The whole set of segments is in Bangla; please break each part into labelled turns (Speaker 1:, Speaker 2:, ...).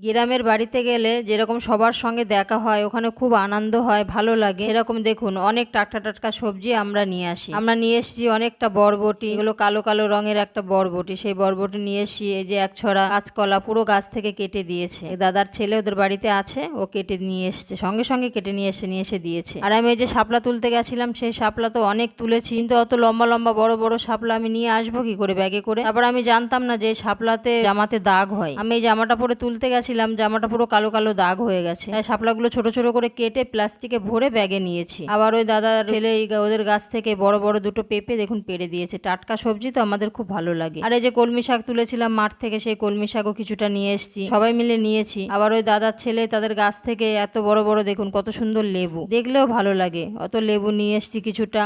Speaker 1: গ্রামের বাড়িতে গেলে যেরকম সবার সঙ্গে দেখা হয়, ওখানে খুব আনন্দ হয়, ভালো লাগে। এরকম দেখুন অনেক টাটকা টাটকা সবজি আমরা নিয়ে আসি। আমরা নিয়ে এসেছি অনেকটা বরবটি, এগুলো কালো কালো রঙের একটা বরবটি। সেই বরবটি নিয়ে এসেছি। এই যে এক ছড়া কাঁচকলা পুরো গাছ থেকে কেটে দিয়েছে। দাদার ছেলে ওদের বাড়িতে আছে, ও কেটে নিয়ে এসছে, সঙ্গে সঙ্গে কেটে নিয়ে এসে দিয়েছে। আর আমি এই যে শাপলা তুলতে গেছিলাম, সেই শাপলা তো অনেক তুলেছি, কিন্তু অত লম্বা লম্বা বড় বড় শাপলা আমি নিয়ে আসবো কি করে ব্যাগে করে। তারপর আমি জানতাম না যে শাপলাতে জামাতে দাগ হয়। আমি এই জামাটা পরে তুলতে গেছিলাম, জামাটা পুরো কালো কালো দাগ হয়ে গেছে। তাই শাপলাগুলো ছোট ছোট করে কেটে প্লাস্টিকে ভরে ব্যাগে নিয়েছি। আবার ওই দাদার ছেলে ওদের গাছ থেকে বড় বড় দুটো পেঁপে দেখুন পেড়ে দিয়েছে। টাটকা সবজি তো আমাদের খুব ভালো লাগে। আর এই যে কলমি শাক তুলেছিলাম মাঠ থেকে, সেই কলমি শাকও কিছুটা নিয়ে এসেছি, সবাই মিলে নিয়েছি। আবার ওই দাদার ছেলে তাদের গাছ থেকে এত বড় বড় দেখুন কত সুন্দর লেবু, দেখলেও ভালো লাগে, অত লেবু নিয়ে এসেছি কিছুটা।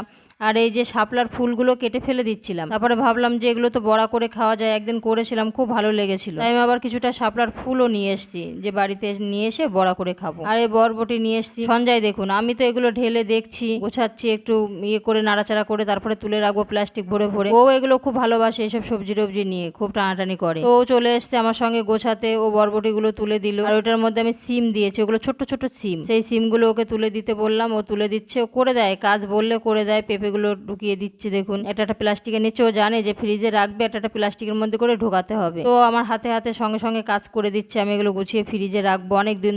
Speaker 1: আর এই যে শাপলার ফুলগুলো কেটে ফেলে দিচ্ছিলাম, তারপরে ভাবলাম যে এগুলো তো বড়া করে খাওয়া যায়, একদিন করেছিলাম খুব ভালো লেগেছিল, তাই আমি আবার কিছুটা শাপলার ফুলও নিয়ে এসেছি, যে বাড়িতে নিয়ে এসে বড়া করে খাবো। আর এই বরবটি নিয়ে এসেছি। সঞ্জয় দেখুন, আমি তো এগুলো ঢেলে দেখছি, গোছাচ্ছি, একটু ইয়ে করে নাড়াচাড়া করে তারপরে তুলে রাখবো প্লাস্টিক ভরে ভরে। ও এগুলো খুব ভালোবাসে, এইসব সবজি টবজি নিয়ে খুব টানাটানি করে। তো ও চলে এসছে আমার সঙ্গে গোছাতে, ও বরবটি গুলো তুলে দিল। আর ওটার মধ্যে আমি সিম দিয়েছি, ওগুলো ছোট্ট ছোট্ট সিম, সেই সিমগুলো ওকে তুলে দিতে বললাম, ও তুলে দিচ্ছে, ও করে দেয়, কাজ বললে করে দেয়। পেঁপেগুলো ঢুকিয়ে দিচ্ছে দেখুন, একটা প্লাস্টিকের নিচে, ও জানে যে ফ্রিজে রাখবে, একটা প্লাস্টিকের মধ্যে করে ঢোকাতে হবে। তো আমার হাতে হাতে সঙ্গে সঙ্গে কাজ করে দিচ্ছে, আমি এগুলো গুছিয়ে ফ্রিজে রাখবো অনেক দিন